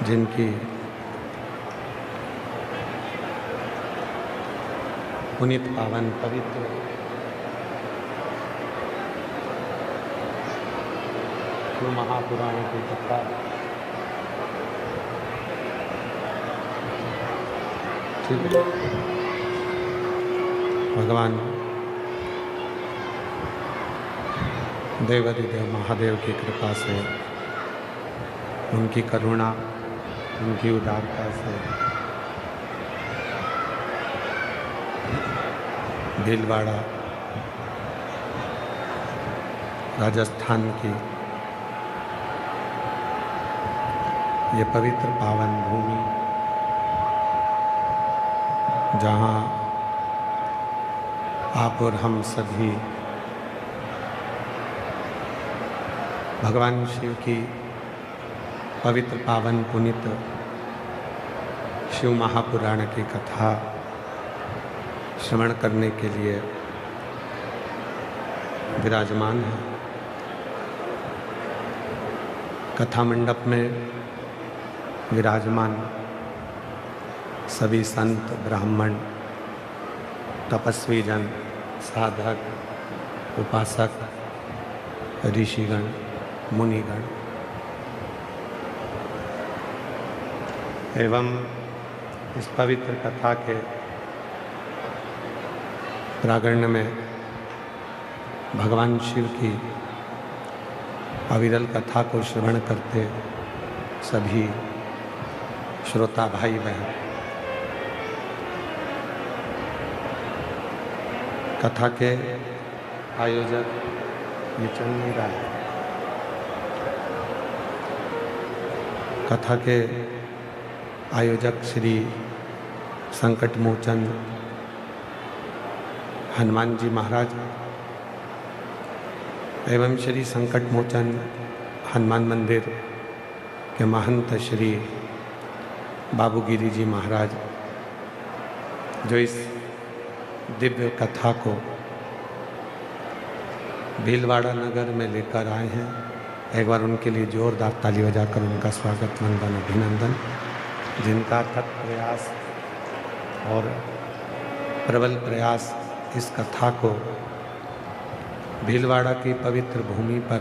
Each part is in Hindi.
जिनकी पुनीत पावन पवित्र शिव महापुराण की कथा भगवान देवाधिदेव महादेव की कृपा से, उनकी करुणा, उनकी उदारता से भीलवाड़ा राजस्थान की ये पवित्र पावन भूमि, जहाँ आप और हम सभी भगवान शिव की पवित्र पावन पुनीत शिव महापुराण की कथा श्रवण करने के लिए विराजमान है। कथा मंडप में विराजमान सभी संत, ब्राह्मण, तपस्वी जन, साधक, उपासक, ऋषिगण, मुनिगण एवं इस पवित्र कथा के प्रांगण में भगवान शिव की अविरल कथा को श्रवण करते सभी श्रोता भाई बहन, कथा के आयोजक ये चल नहीं रहा है। कथा के आयोजक श्री संकट मोचन हनुमान जी महाराज एवं श्री संकट मोचन हनुमान मंदिर के महंत श्री बाबूगिरी जी महाराज, जो इस दिव्य कथा को भीलवाड़ा नगर में लेकर आए हैं। एक बार उनके लिए जोरदार ताली बजाकर उनका स्वागत, वंदन, अभिनंदन। जिनका अथक प्रयास और प्रबल प्रयास इस कथा को भीलवाड़ा की पवित्र भूमि पर,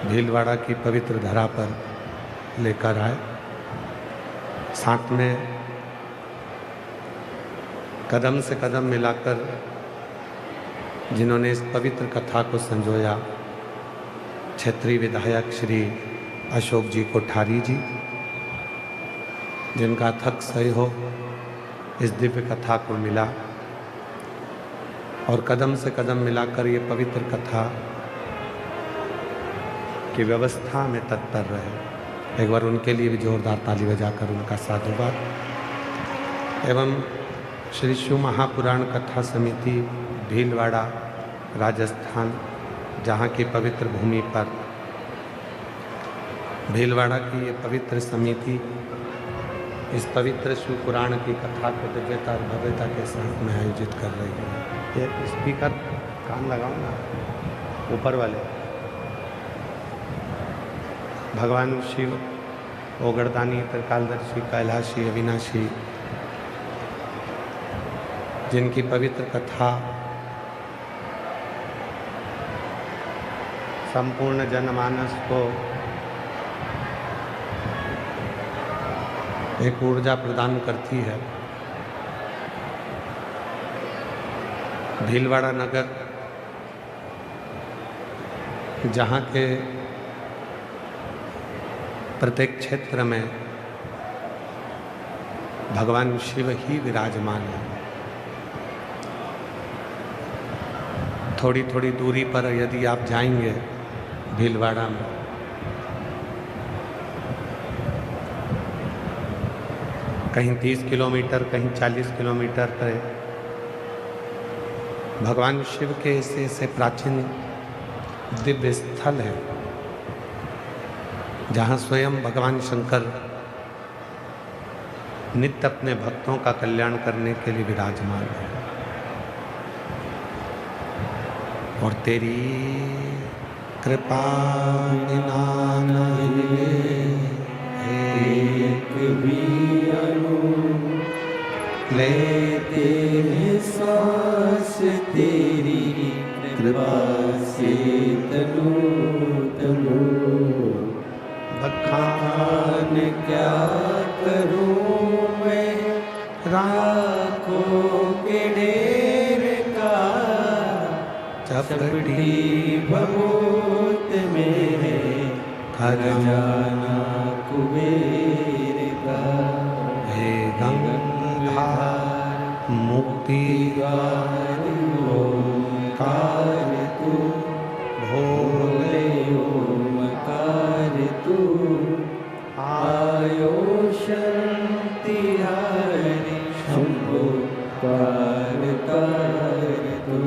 भीलवाड़ा की पवित्र धरा पर लेकर आए। साथ में कदम से कदम मिलाकर जिन्होंने इस पवित्र कथा को संजोया, क्षेत्रीय विधायक श्री अशोक जी कोठारी जी, जिनका अथक सहयोग इस दिव्य कथा को मिला और कदम से कदम मिलाकर ये पवित्र कथा की व्यवस्था में तत्पर रहे। एक बार उनके लिए भी जोरदार ताली बजाकर उनका साधुवाद। एवं श्री शिव महापुराण कथा समिति भीलवाड़ा राजस्थान, जहाँ की पवित्र भूमि पर भीलवाड़ा की ये पवित्र समिति इस पवित्र शिव पुराण की कथा को दिव्यता और भव्यता के साथ में आयोजित कर रही है। ये स्पीकर कान लगाओ ना, ऊपर वाले। भगवान शिव ओगरदानी, त्रिकालदर्शी, कैलाशी, अविनाशी, जिनकी पवित्र कथा संपूर्ण जनमानस को एक ऊर्जा प्रदान करती है। भीलवाड़ा नगर, जहाँ के प्रत्येक क्षेत्र में भगवान शिव ही विराजमान है। थोड़ी थोड़ी दूरी पर यदि आप जाएंगे भीलवाड़ा में, कहीं 30 किलोमीटर, कहीं 40 किलोमीटर पर भगवान शिव के ऐसे प्राचीन दिव्य स्थल है, जहाँ स्वयं भगवान शंकर नित्य अपने भक्तों का कल्याण करने के लिए विराजमान है। और तेरी कृपा बिना नहीं जान क्या करूं मैं, राखों के ढेर का चपटी भभूत में खजाना कुबेर का। हे गंगाधार मुक्ति द्वार ओंकार तू, भोले ओंकार तू, आयो शांति हारी शंभो पार तार तू।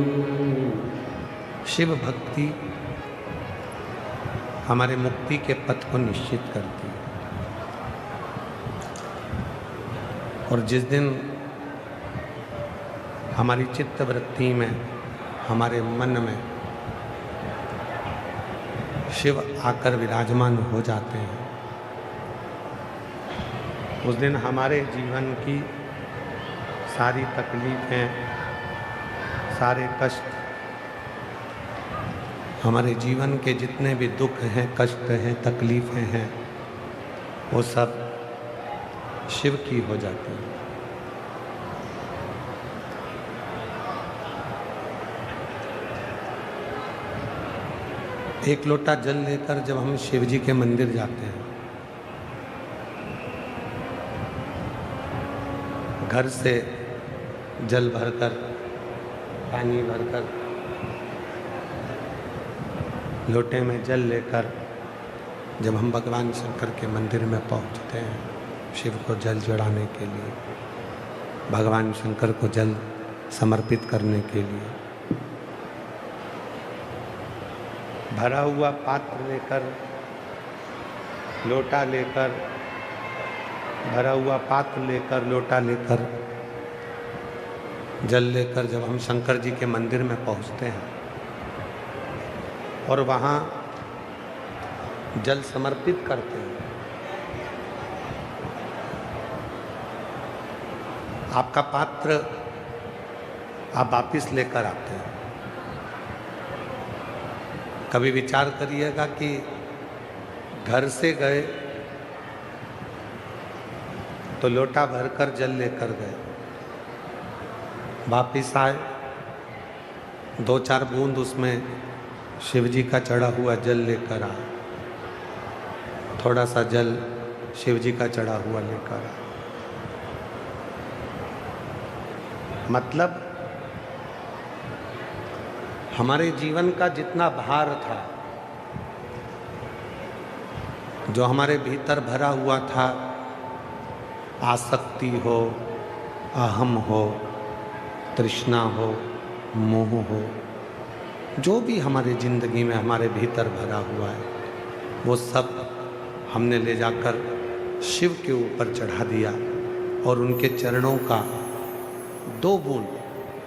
शिव भक्ति हमारे मुक्ति के पथ को निश्चित करती है। और जिस दिन हमारी चित्त वृत्ति में, हमारे मन में शिव आकर विराजमान हो जाते हैं, उस दिन हमारे जीवन की सारी तकलीफें, सारे कष्ट, हमारे जीवन के जितने भी दुख हैं, कष्ट हैं, तकलीफें हैं, वो सब शिव की हो जाती है। एक लोटा जल लेकर जब हम शिव जी के मंदिर जाते हैं, घर से जल भरकर, पानी भरकर, लोटे में जल लेकर जब हम भगवान शंकर के मंदिर में पहुंचते हैं, शिव को जल चढ़ाने के लिए, भगवान शंकर को जल समर्पित करने के लिए, भरा हुआ पात्र लेकर, लोटा लेकर, भरा हुआ पात्र लेकर, लोटा लेकर, जल लेकर जब हम शंकर जी के मंदिर में पहुंचते हैं और वहाँ जल समर्पित करते हैं, आपका पात्र आप वापिस लेकर आते हैं। कभी विचार करिएगा कि घर से गए तो लोटा भरकर जल लेकर गए, वापिस आए, दो चार बूंद उसमें शिव जी का चढ़ा हुआ जल लेकर आए, थोड़ा सा जल शिव जी का चढ़ा हुआ लेकर आए। मतलब हमारे जीवन का जितना भार था, जो हमारे भीतर भरा हुआ था, आसक्ति हो, अहम हो, तृष्णा हो, मोह हो, जो भी हमारे ज़िंदगी में हमारे भीतर भरा हुआ है, वो सब हमने ले जाकर शिव के ऊपर चढ़ा दिया और उनके चरणों का दो बूंद,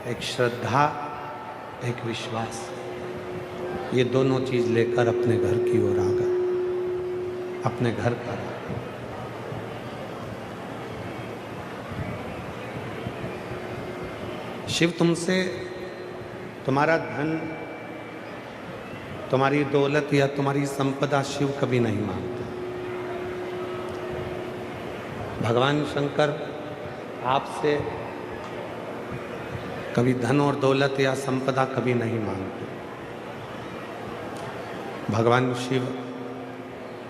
एक श्रद्धा, एक विश्वास, ये दोनों चीज़ लेकर अपने घर की ओर आ गए, अपने घर पर। शिव तुमसे तुम्हारा धन, तुम्हारी दौलत या तुम्हारी संपदा शिव कभी नहीं मांगते। भगवान शंकर आपसे कभी धन और दौलत या संपदा कभी नहीं मांगते। भगवान शिव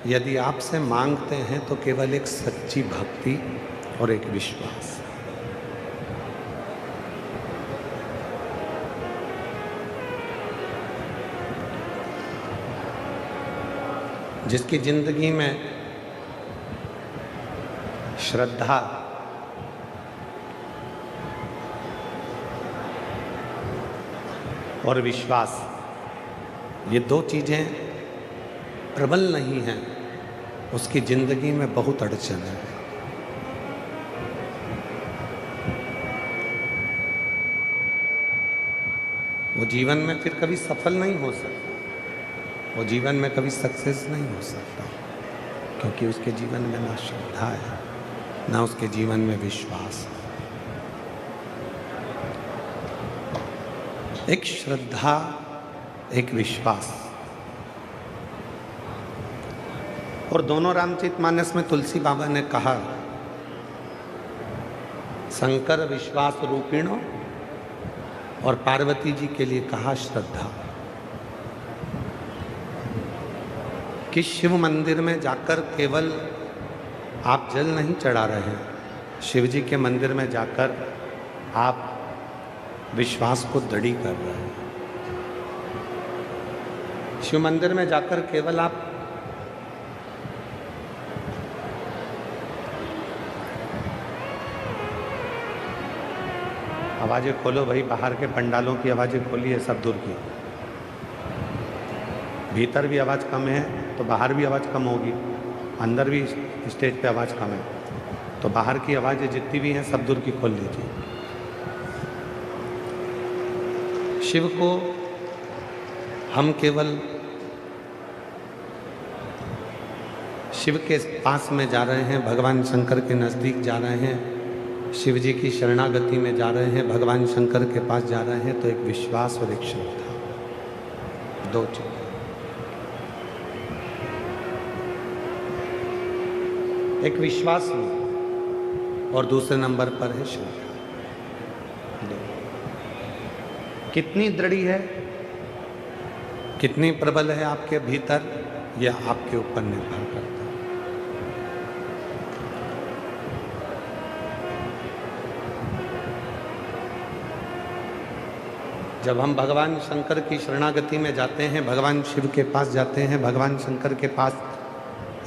यदि आपसे मांगते हैं तो केवल एक सच्ची भक्ति और एक विश्वास। जिसकी जिंदगी में श्रद्धा और विश्वास, ये दो चीज़ें प्रबल नहीं हैं, उसकी जिंदगी में बहुत अड़चन है। वो जीवन में फिर कभी सफल नहीं हो सकता, वो जीवन में कभी सक्सेस नहीं हो सकता, क्योंकि उसके जीवन में ना श्रद्धा है, ना उसके जीवन में विश्वास है। एक श्रद्धा, एक विश्वास और दोनों रामचरितमानस में तुलसी बाबा ने कहा, शंकर विश्वास रूपिणो, और पार्वती जी के लिए कहा श्रद्धा। कि शिव मंदिर में जाकर केवल आप जल नहीं चढ़ा रहे हैं, शिव जी के मंदिर में जाकर आप विश्वास को दृढ़ कर रहे हैं। शिव मंदिर में जाकर केवल आप आवाजें खोलो भाई, बाहर के पंडालों की आवाजें खोलिए, सब दूर की। भीतर भी आवाज़ कम है तो बाहर भी आवाज़ कम होगी, अंदर भी स्टेज पे आवाज़ कम है तो बाहर की आवाज़ें जितनी भी हैं सब दूर की खोल लीजिए। शिव को हम केवल शिव के पास में जा रहे हैं, भगवान शंकर के नज़दीक जा रहे हैं, शिव जी की शरणागति में जा रहे हैं, भगवान शंकर के पास जा रहे हैं, तो एक विश्वास और एक श्रद्धा, दो चीज़। एक विश्वास और दूसरे नंबर पर है श्रद्धा। कितनी दृढ़ है, कितनी प्रबल है आपके भीतर, यह आपके ऊपर निर्भर करता है। जब हम भगवान शंकर की शरणागति में जाते हैं, भगवान शिव के पास जाते हैं, भगवान शंकर के पास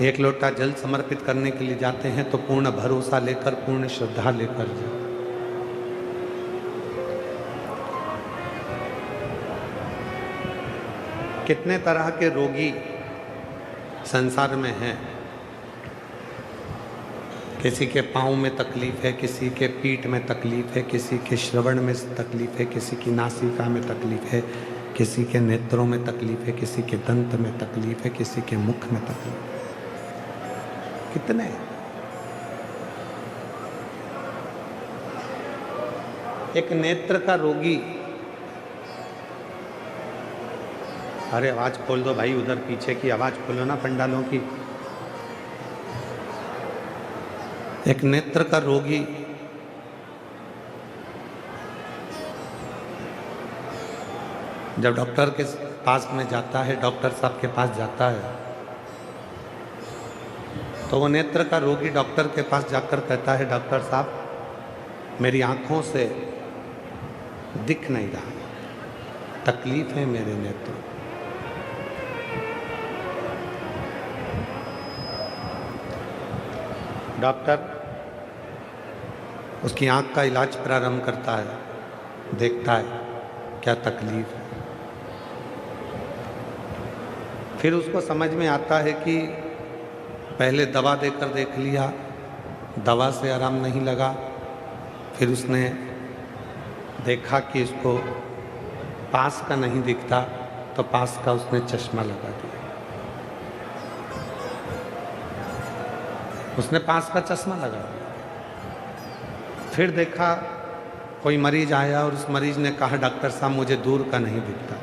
एक लोटा जल समर्पित करने के लिए जाते हैं, तो पूर्ण भरोसा लेकर, पूर्ण श्रद्धा लेकर जाते हैं। कितने तरह के रोगी संसार में हैं, किसी के पाँव में तकलीफ है, किसी के पीठ में तकलीफ है, किसी के श्रवण में तकलीफ है, किसी की नासिका में तकलीफ है, किसी के नेत्रों में तकलीफ है, किसी के दंत में तकलीफ है, किसी के मुख में तकलीफ है। कितने एक नेत्र का रोगी, अरे आवाज खोल दो भाई, उधर पीछे की आवाज खोलो ना पंडालों की। एक नेत्र का रोगी जब डॉक्टर के पास में जाता है, डॉक्टर साहब के पास जाता है, तो वो नेत्र का रोगी डॉक्टर के पास जाकर कहता है, डॉक्टर साहब मेरी आंखों से दिख नहीं रहा, तकलीफ है मेरे नेत्र। डॉक्टर उसकी आंख का इलाज प्रारंभ करता है, देखता है क्या तकलीफ है, फिर उसको समझ में आता है कि पहले दवा देकर देख लिया, दवा से आराम नहीं लगा, फिर उसने देखा कि इसको पास का नहीं दिखता, तो पास का उसने चश्मा लगा दिया। उसने पास का चश्मा लगा दिया। फिर देखा कोई मरीज आया और उस मरीज ने कहा, डॉक्टर साहब मुझे दूर का नहीं दिखता,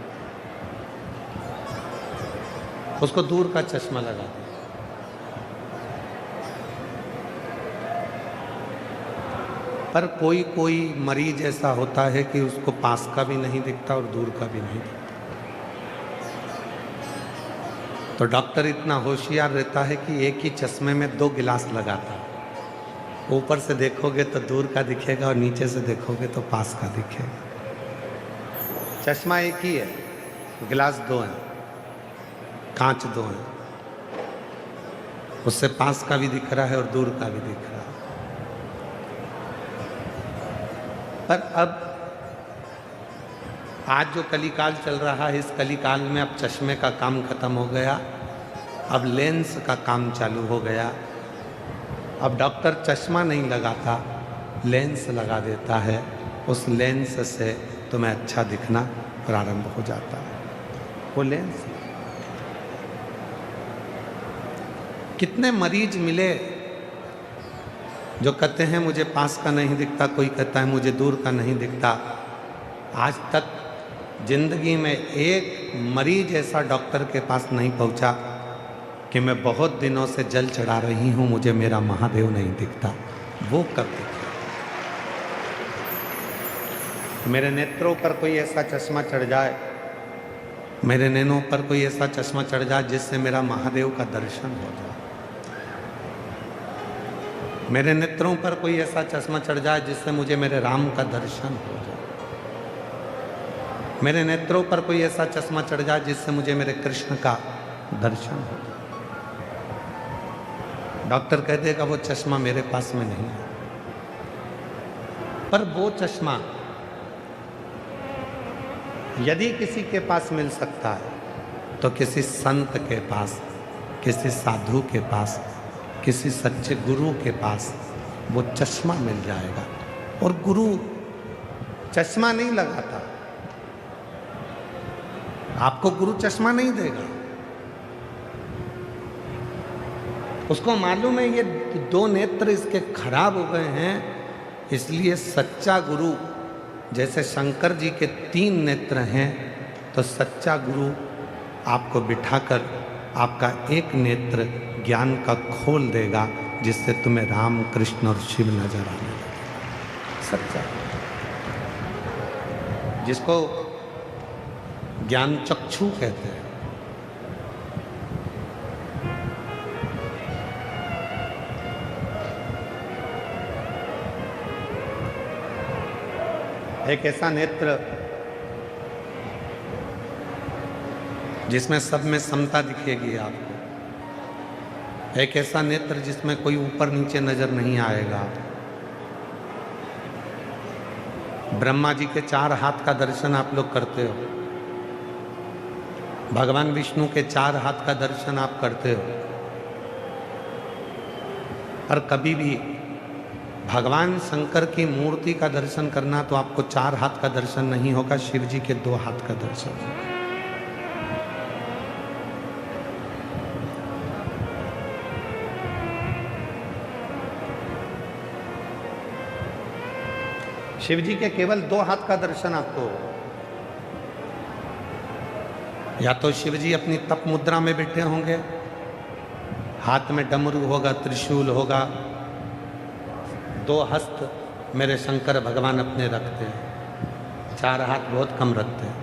उसको दूर का चश्मा लगा दिया। पर कोई कोई मरीज ऐसा होता है कि उसको पास का भी नहीं दिखता और दूर का भी नहीं दिखता, तो डॉक्टर इतना होशियार रहता है कि एक ही चश्मे में 2 गिलास लगाता है। ऊपर से देखोगे तो दूर का दिखेगा और नीचे से देखोगे तो पास का दिखेगा। चश्मा एक ही है, गिलास 2 हैं, कांच 2 हैं, उससे पास का भी दिख रहा है और दूर का भी दिख रहा है। पर अब आज जो कलिकाल चल रहा है, इस कलिकाल में अब चश्मे का काम खत्म हो गया, अब लेंस का काम चालू हो गया। अब डॉक्टर चश्मा नहीं लगाता, लेंस लगा देता है, उस लेंस से तुम्हें अच्छा दिखना प्रारंभ हो जाता है। वो लेंस, कितने मरीज मिले जो कहते हैं मुझे पास का नहीं दिखता, कोई कहता है मुझे दूर का नहीं दिखता। आज तक जिंदगी में एक मरीज ऐसा डॉक्टर के पास नहीं पहुंचा कि मैं बहुत दिनों से जल चढ़ा रही हूं, मुझे मेरा महादेव नहीं दिखता, वो कब दिखे? मेरे नेत्रों पर कोई ऐसा चश्मा चढ़ जाए, मेरे नैनों पर कोई ऐसा चश्मा चढ़ जाए जिससे मेरा महादेव का दर्शन हो जाए। मेरे नेत्रों पर कोई ऐसा चश्मा चढ़ जाए जिससे मुझे मेरे राम का दर्शन हो जाए। मेरे नेत्रों पर कोई ऐसा चश्मा चढ़ जाए जिससे मुझे मेरे कृष्ण का दर्शन हो जाए। डॉक्टर कह देगा वो चश्मा मेरे पास में नहीं है, पर वो चश्मा यदि किसी के पास मिल सकता है तो किसी संत के पास, किसी साधु के पास, किसी सच्चे गुरु के पास वो चश्मा मिल जाएगा। और गुरु चश्मा नहीं लगाता, आपको गुरु चश्मा नहीं देगा। उसको मालूम है ये दो नेत्र इसके खराब हो गए हैं, इसलिए सच्चा गुरु, जैसे शंकर जी के 3 नेत्र हैं, तो सच्चा गुरु आपको बिठाकर आपका एक नेत्र ज्ञान का खोल देगा, जिससे तुम्हें राम, कृष्ण और शिव नजर आने लगेगा। सच्चा, जिसको ज्ञान चक्षु कहते हैं। एक ऐसा नेत्र जिसमें सब में समता दिखेगी आपको, एक ऐसा नेत्र जिसमें कोई ऊपर नीचे नजर नहीं आएगा। ब्रह्मा जी के 4 हाथ का दर्शन आप लोग करते हो, भगवान विष्णु के 4 हाथ का दर्शन आप करते हो, पर कभी भी भगवान शंकर की मूर्ति का दर्शन करना तो आपको 4 हाथ का दर्शन नहीं होगा, शिव जी के 2 हाथ का दर्शन होगा। शिव जी के केवल 2 हाथ का दर्शन आपको, या तो शिव जी अपनी तप मुद्रा में बैठे होंगे, हाथ में डमरू होगा, त्रिशूल होगा, 2 हस्त मेरे शंकर भगवान अपने रखते हैं, 4 हाथ बहुत कम रखते हैं।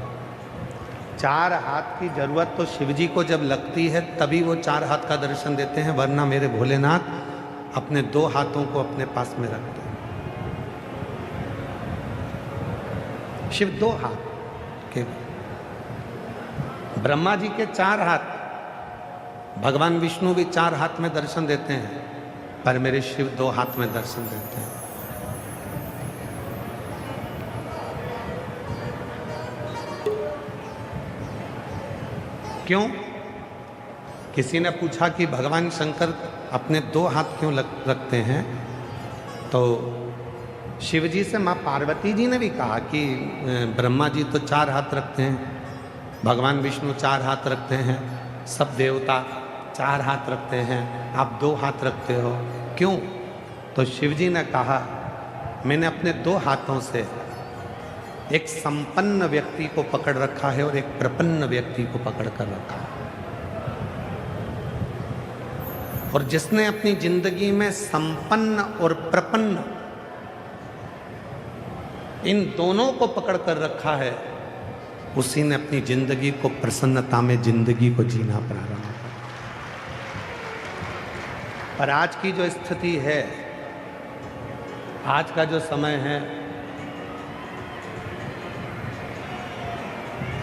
4 हाथ की जरूरत तो शिव जी को जब लगती है तभी वो 4 हाथ का दर्शन देते हैं, वरना मेरे भोलेनाथ अपने 2 हाथों को अपने पास में रखते हैं। शिव 2 हाथ के, ब्रह्मा जी के 4 हाथ, भगवान विष्णु भी 4 हाथ में दर्शन देते हैं, पर मेरे शिव 2 हाथ में दर्शन देते हैं। क्यों? किसी ने पूछा कि भगवान शंकर अपने 2 हाथ क्यों रखते हैं, तो शिव जी से माँ पार्वती जी ने भी कहा कि ब्रह्मा जी तो 4 हाथ रखते हैं, भगवान विष्णु 4 हाथ रखते हैं, सब देवता 4 हाथ रखते हैं, आप 2 हाथ रखते हो, क्यों? तो शिव जी ने कहा, मैंने अपने 2 हाथों से एक संपन्न व्यक्ति को पकड़ रखा है और एक प्रपन्न व्यक्ति को पकड़ कर रखा है। और जिसने अपनी जिंदगी में संपन्न और प्रपन्न इन दोनों को पकड़ कर रखा है, उसी ने अपनी जिंदगी को प्रसन्नता में जिंदगी को जीना प्रारंभ किया। पर आज की जो स्थिति है, आज का जो समय है,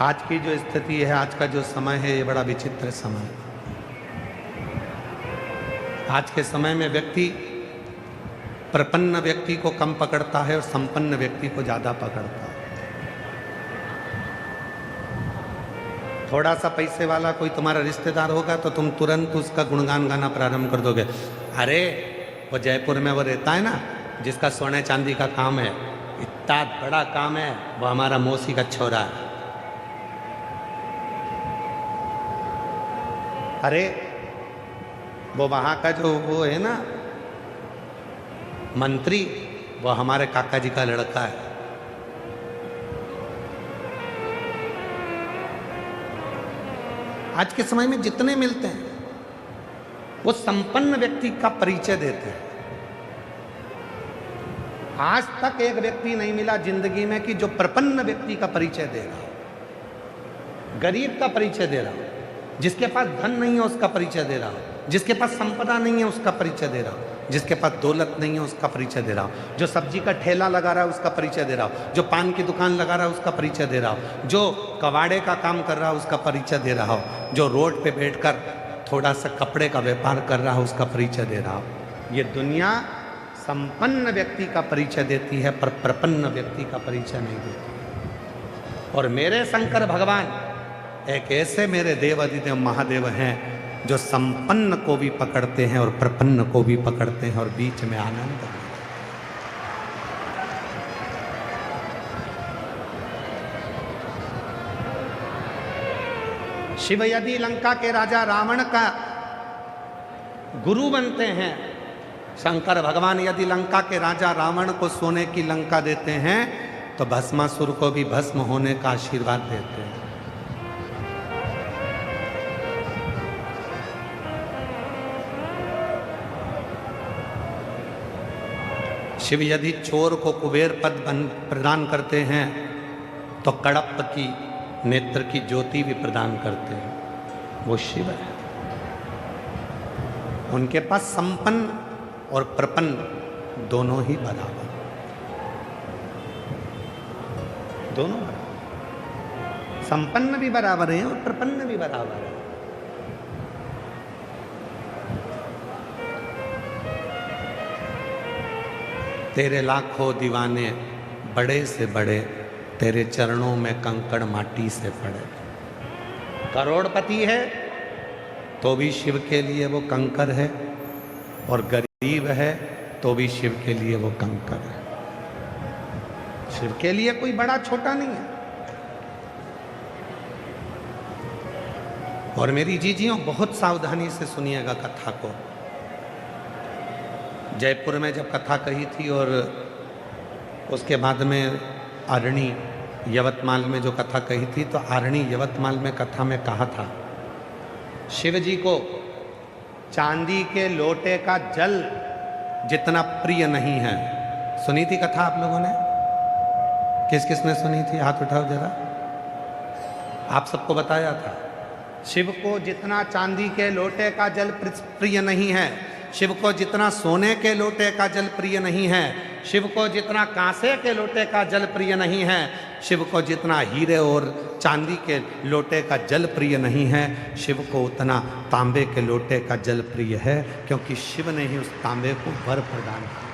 आज की जो स्थिति है, आज का जो समय है, ये बड़ा विचित्र समय है। आज के समय में व्यक्ति प्रपन्न व्यक्ति को कम पकड़ता है और संपन्न व्यक्ति को ज्यादा पकड़ता है। थोड़ा सा पैसे वाला कोई तुम्हारा रिश्तेदार होगा तो तुम तुरंत उसका गुणगान गाना प्रारंभ कर दोगे। अरे वो जयपुर में वो रहता है ना, जिसका सोने चांदी का काम है, इतना बड़ा काम है, वो हमारा मौसी का छोरा है। अरे वो वहाँ का जो वो है ना मंत्री, वो हमारे काका जी का लड़का है। आज के समय में जितने मिलते हैं वो संपन्न व्यक्ति का परिचय देते हैं। आज तक एक व्यक्ति नहीं मिला जिंदगी में कि जो प्रपन्न व्यक्ति का परिचय दे रहा हो, गरीब का परिचय दे रहा हो, जिसके पास धन नहीं है उसका परिचय दे रहा हो, जिसके पास संपदा नहीं है उसका परिचय दे रहा हो, जिसके पास दौलत नहीं है उसका परिचय दे रहा हो, जो सब्जी का ठेला लगा रहा है उसका परिचय दे रहा हो, जो पान की दुकान लगा रहा है उसका परिचय दे रहा हो, जो कबाड़े का काम कर रहा है उसका परिचय दे रहा हो, जो रोड पे बैठकर थोड़ा सा कपड़े का व्यापार कर रहा है उसका परिचय दे रहा हो। ये दुनिया संपन्न व्यक्ति का परिचय देती है पर प्रपन्न व्यक्ति का परिचय नहीं देती। और मेरे शंकर भगवान एक ऐसे मेरे देव अधिदेव महादेव हैं जो संपन्न को भी पकड़ते हैं और प्रपन्न को भी पकड़ते हैं और बीच में आनंद। शिव यदि लंका के राजा रावण का गुरु बनते हैं, शंकर भगवान यदि लंका के राजा रावण को सोने की लंका देते हैं तो भस्मासुर को भी भस्म होने का आशीर्वाद देते हैं। शिव यदि चोर को कुबेर पद प्रदान करते हैं तो कड़प की नेत्र की ज्योति भी प्रदान करते हैं। वो शिव है। उनके पास संपन्न और प्रपन्न दोनों ही बराबर, दोनों बराबर, संपन्न भी बराबर हैं और प्रपन्न भी बराबर है। तेरे लाखों दीवाने बड़े से बड़े, तेरे चरणों में कंकड़ माटी से पड़े। करोड़पति है तो भी शिव के लिए वो कंकर है, और गरीब है तो भी शिव के लिए वो कंकर है। शिव के लिए कोई बड़ा छोटा नहीं है। और मेरी जीजियों बहुत सावधानी से सुनिएगा कथा को। जयपुर में जब कथा कही थी और उसके बाद में आरणी यवतमाल में जो कथा कही थी, तो आरणी यवतमाल में कथा में कहा था शिव जी को चांदी के लोटे का जल जितना प्रिय नहीं है। सुनी थी कथा आप लोगों ने? किस किस ने सुनी थी? हाथ उठाओ जरा। आप सबको बताया था शिव को जितना चांदी के लोटे का जल प्रिय नहीं है, शिव को जितना सोने के लोटे का जल प्रिय नहीं है, शिव को जितना कांसे के लोटे का जल प्रिय नहीं है, शिव को जितना हीरे और चांदी के लोटे का जल प्रिय नहीं है, शिव को उतना तांबे के लोटे का जल प्रिय है, क्योंकि शिव ने ही उस तांबे को वर प्रदान किया।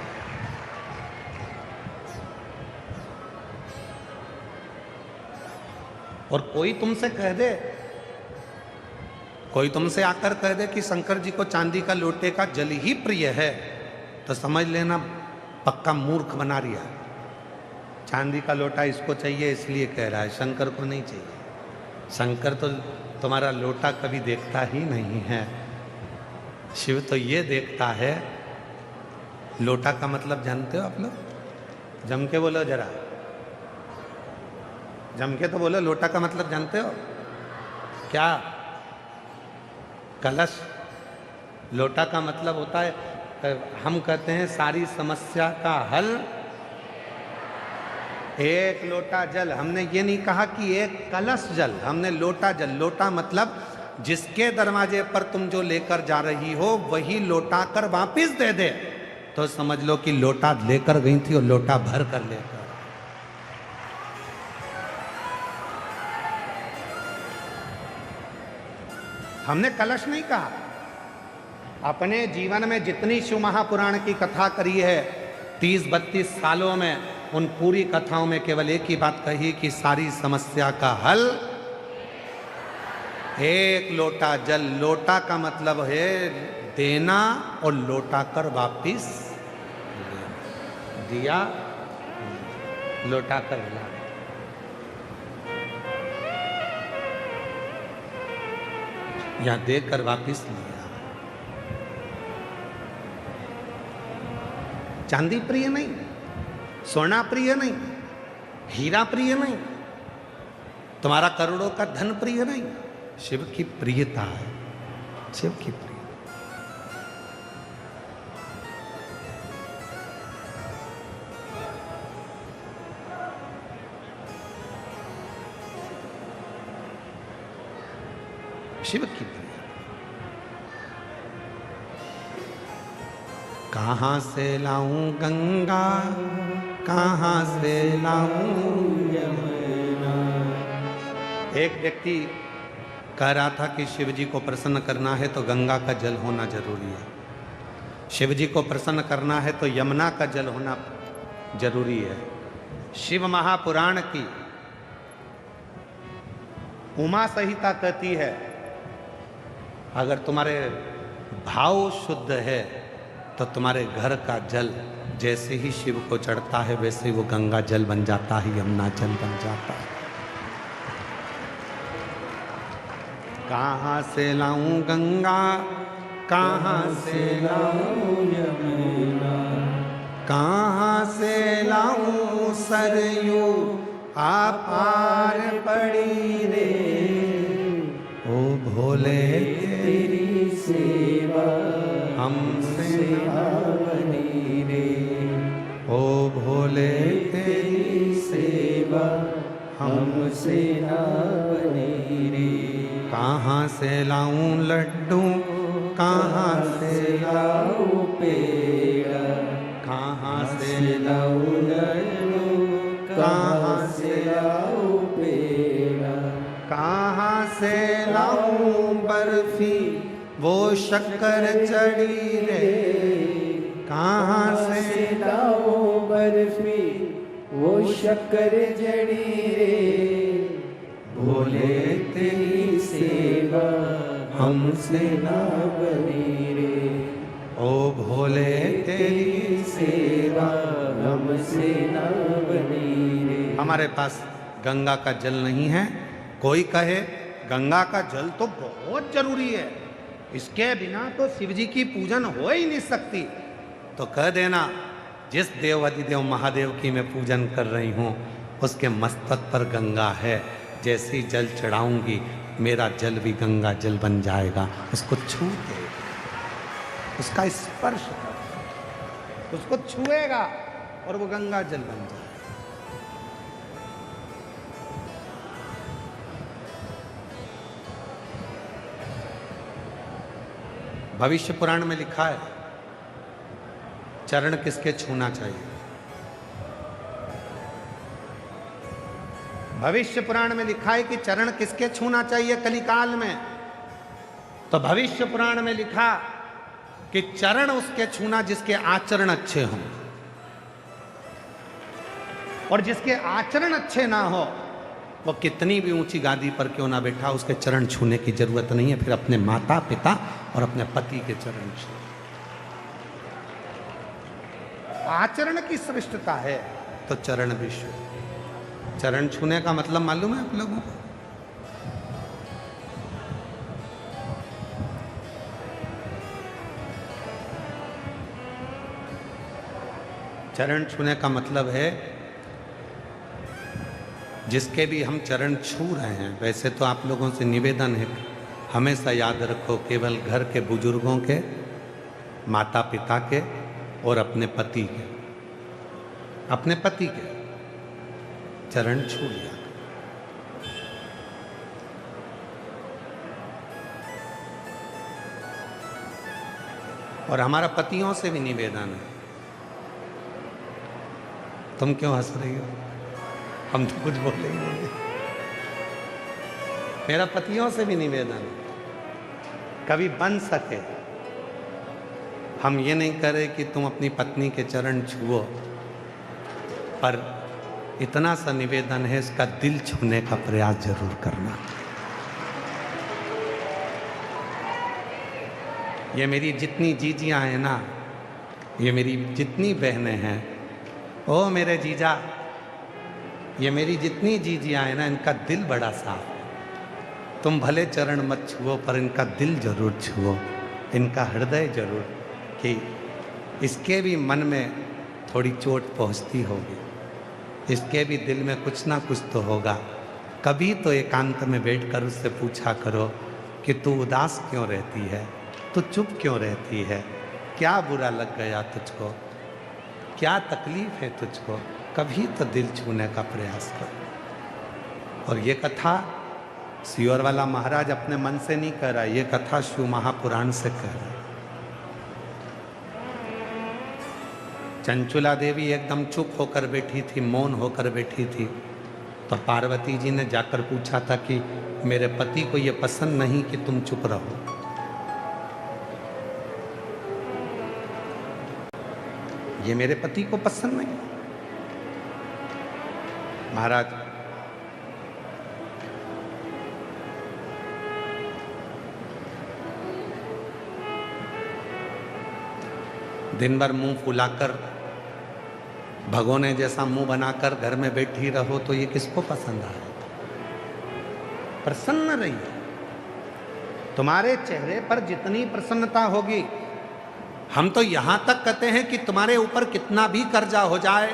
और कोई तुमसे कह दे, कोई तुमसे आकर कह दे कि शंकर जी को चांदी का लोटे का जल ही प्रिय है, तो समझ लेना पक्का मूर्ख बना रही है। चांदी का लोटा इसको चाहिए इसलिए कह रहा है, शंकर को नहीं चाहिए। शंकर तो तुम्हारा लोटा कभी देखता ही नहीं है। शिव तो ये देखता है। लोटा का मतलब जानते हो आप लोग? जम के बोलो जरा, जम के तो बोलो। लोटा का मतलब जानते हो क्या? कलश। लोटा का मतलब होता है, हम कहते हैं सारी समस्या का हल एक लोटा जल। हमने ये नहीं कहा कि एक कलश जल, हमने लोटा जल। लोटा मतलब जिसके दरवाजे पर तुम जो लेकर जा रही हो वही लोटा कर वापिस दे दे, तो समझ लो कि लोटा लेकर गई थी और लोटा भर कर लेकर। हमने कलश नहीं कहा। अपने जीवन में जितनी शिव महापुराण की कथा करी है 30-32 सालों में, उन पूरी कथाओं में केवल एक ही बात कही कि सारी समस्या का हल एक लोटा जल। लोटा का मतलब है देना और लोटा कर वापिस दिया, लोटा कर ला। या देकर वापिस लिया। चांदी प्रिय नहीं, सोना प्रिय नहीं, हीरा प्रिय नहीं, तुम्हारा करोड़ों का धन प्रिय नहीं। शिव की प्रियता है, शिव की प्रिय। शिव की प्रिय। कहाँ से लाऊं गंगा, कहाँ से लाऊं यमुना। एक व्यक्ति कह रहा था कि शिव जी को प्रसन्न करना है तो गंगा का जल होना जरूरी है, शिव जी को प्रसन्न करना है तो यमुना का जल होना जरूरी है। शिव महापुराण की उमा संहिता कहती है अगर तुम्हारे भाव शुद्ध है तो तुम्हारे घर का जल जैसे ही शिव को चढ़ता है वैसे ही वो गंगा जल बन जाता है, यमुना जल बन जाता है। कहाँ से लाऊं गंगा, कहाँ से लाऊं यमुना। कहाँ से लाऊं सरयू आपार पड़ी रे। ओ भोले तेरी सेवा हमसे ना बनी रे। ओ भोले तेरी सेवा हमसे ना बनी रे। कहाँ से लाऊं लड्डू, कहाँ से लाऊं पेड़ा, कहाँ से लाऊं लड्डू, कहाँ से लाऊं पेड़ा। कहाँ से लाऊं बर्फी वो शक्कर चढ़ी रे। कहाँ से लाऊं बर्फी वो शक्कर जड़ी रे। भोले तेरी सेवा हमसे ना बनी रे। ओ भोले तेरी सेवा हमसे ना बनी रे। हमारे पास गंगा का जल नहीं है, कोई कहे गंगा का जल तो बहुत जरूरी है, इसके बिना तो शिव जी की पूजन हो ही नहीं सकती, तो कह देना जिस देव अधिदेव महादेव की मैं पूजन कर रही हूँ उसके मस्तक पर गंगा है, जैसे ही जल चढ़ाऊंगी मेरा जल भी गंगा जल बन जाएगा। उसको छू के उसका स्पर्श कर, उसको छुएगा और वो गंगा जल बन जाएगा। भविष्य पुराण में लिखा है चरण किसके छूना चाहिए। भविष्य पुराण में लिखा है कि चरण किसके छूना चाहिए कलिकाल में। तो भविष्य पुराण में लिखा कि चरण उसके छूना जिसके आचरण अच्छे हों, और जिसके आचरण अच्छे ना हो वो कितनी भी ऊंची गादी पर क्यों ना बैठा उसके चरण छूने की जरूरत नहीं है, फिर अपने माता पिता और अपने पति के चरण छू। आचरण की श्रेष्ठता है तो चरण भी छू। चरण छूने का मतलब मालूम है आप लोगों को? चरण छूने का मतलब है जिसके भी हम चरण छू रहे हैं, वैसे तो आप लोगों से निवेदन है हमेशा याद रखो केवल घर के बुजुर्गों के, माता पिता के और अपने पति के, अपने पति के चरण छू लिया। और हमारा पतियों से भी निवेदन है, तुम क्यों हंस रही हो? हम तो कुछ बोले ही नहीं। मेरा पतियों से भी निवेदन है कभी बन सके हम ये नहीं करें कि तुम अपनी पत्नी के चरण छुओ, पर इतना सा निवेदन है इसका दिल छूने का प्रयास जरूर करना। ये मेरी जितनी जीजियां हैं ना, ये मेरी जितनी बहनें हैं, ओ मेरे जीजा, ये मेरी जितनी जीजियां हैं ना, इनका दिल बड़ा साफ। तुम भले चरण मत छुओ पर इनका दिल जरूर छुओ, इनका हृदय जरूर, कि इसके भी मन में थोड़ी चोट पहुंचती होगी, इसके भी दिल में कुछ ना कुछ तो होगा। कभी तो एकांत में बैठकर उससे पूछा करो कि तू उदास क्यों रहती है, तू चुप क्यों रहती है, क्या बुरा लग गया तुझको, क्या तकलीफ है तुझको। कभी तो दिल छूने का प्रयास करो। और ये कथा सियोर वाला महाराज अपने मन से नहीं कह रहा, ये कथा शिव महापुराण से कह रहा है। चंचुला देवी एकदम चुप होकर बैठी थी, मौन होकर बैठी थी। तो पार्वती जी ने जाकर पूछा था कि मेरे पति को ये पसंद नहीं कि तुम चुप रहो। ये मेरे पति को पसंद नहीं। महाराज दिन भर मुंह फुलाकर, भगोने जैसा मुंह बनाकर घर में बैठी रहो तो ये किसको पसंद आए? प्रसन्न रहिए। तुम्हारे चेहरे पर जितनी प्रसन्नता होगी, हम तो यहां तक कहते हैं कि तुम्हारे ऊपर कितना भी कर्जा हो जाए,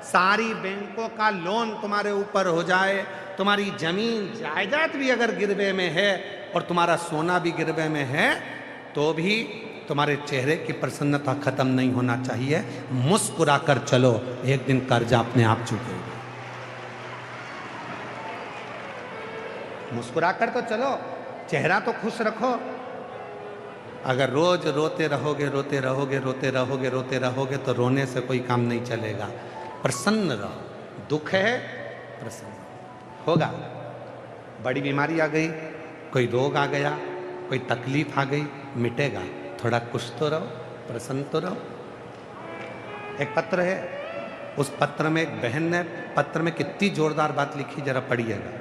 सारी बैंकों का लोन तुम्हारे ऊपर हो जाए, तुम्हारी जमीन जायदाद भी अगर गिरवे में है और तुम्हारा सोना भी गिरवे में है, तो भी तुम्हारे चेहरे की प्रसन्नता खत्म नहीं होना चाहिए। मुस्कुराकर चलो, एक दिन कर्जा अपने आप चुकेगा। मुस्कुराकर तो चलो, चेहरा तो खुश रखो। अगर रोज रोते रहोगे रोते रहोगे रोते रहोगे रोते रहोगे तो रोने से कोई काम नहीं चलेगा। प्रसन्न रहो। दुख है, प्रसन्न होगा। बड़ी बीमारी आ गई, कोई रोग आ गया, कोई तकलीफ आ गई, मिटेगा। थोड़ा खुश तो रहो, प्रसन्न तो रहो। एक पत्र है, उस पत्र में एक बहन ने पत्र में कितनी जोरदार बात लिखी, जरा पढ़िएगा।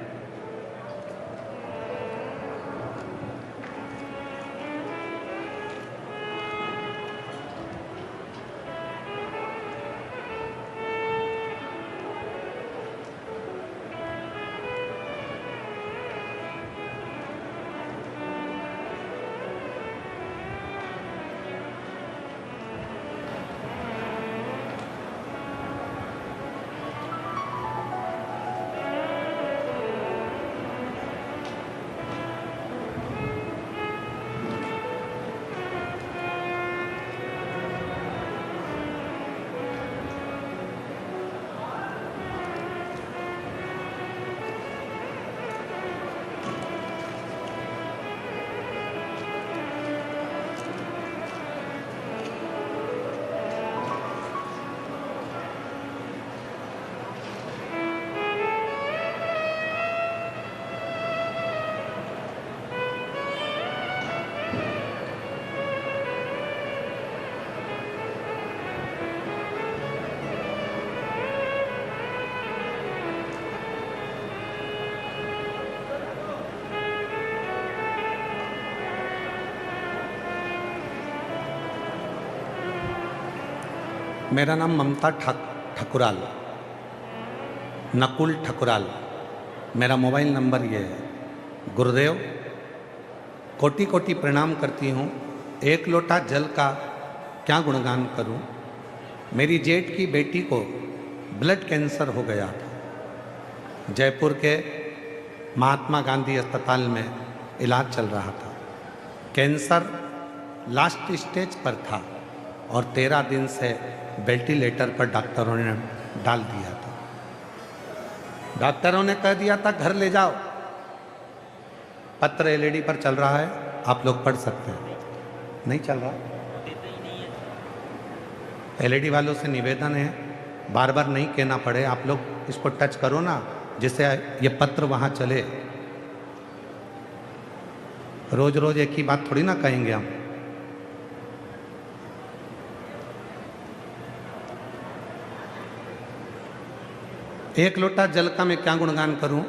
मेरा नाम ममता ठकुराल, नकुल ठकुराल। मेरा मोबाइल नंबर ये है। गुरुदेव, कोटि कोटि प्रणाम करती हूँ। एक लोटा जल का क्या गुणगान करूँ। मेरी जेठ की बेटी को ब्लड कैंसर हो गया था। जयपुर के महात्मा गांधी अस्पताल में इलाज चल रहा था। कैंसर लास्ट स्टेज पर था और 13 दिन से वेंटिलेटर पर डॉक्टरों ने डाल दिया था। डॉक्टरों ने कह दिया था घर ले जाओ। पत्र एलईडी पर चल रहा है, आप लोग पढ़ सकते हैं। नहीं चल रहा? एलईडी वालों से निवेदन है, बार बार नहीं कहना पड़े, आप लोग इसको टच करो ना, जिससे ये पत्र वहाँ चले। रोज रोज एक ही बात थोड़ी ना कहेंगे हम। एक लोटा जल का मैं क्या गुणगान करूं।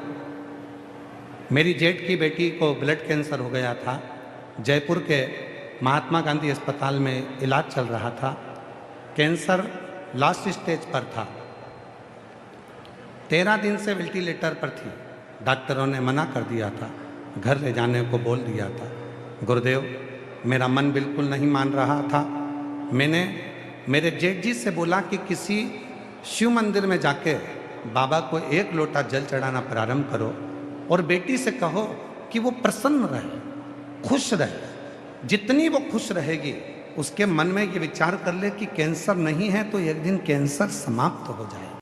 मेरी जेठ की बेटी को ब्लड कैंसर हो गया था। जयपुर के महात्मा गांधी अस्पताल में इलाज चल रहा था। कैंसर लास्ट स्टेज पर था। 13 दिन से वेंटिलेटर पर थी। डॉक्टरों ने मना कर दिया था, घर ले जाने को बोल दिया था। गुरुदेव, मेरा मन बिल्कुल नहीं मान रहा था। मैंने मेरे जेठ जी से बोला कि किसी शिव मंदिर में जाके बाबा को एक लोटा जल चढ़ाना प्रारंभ करो और बेटी से कहो कि वो प्रसन्न रहे, खुश रहे। जितनी वो खुश रहेगी, उसके मन में ये विचार कर ले कि कैंसर नहीं है तो एक दिन कैंसर समाप्त हो जाए।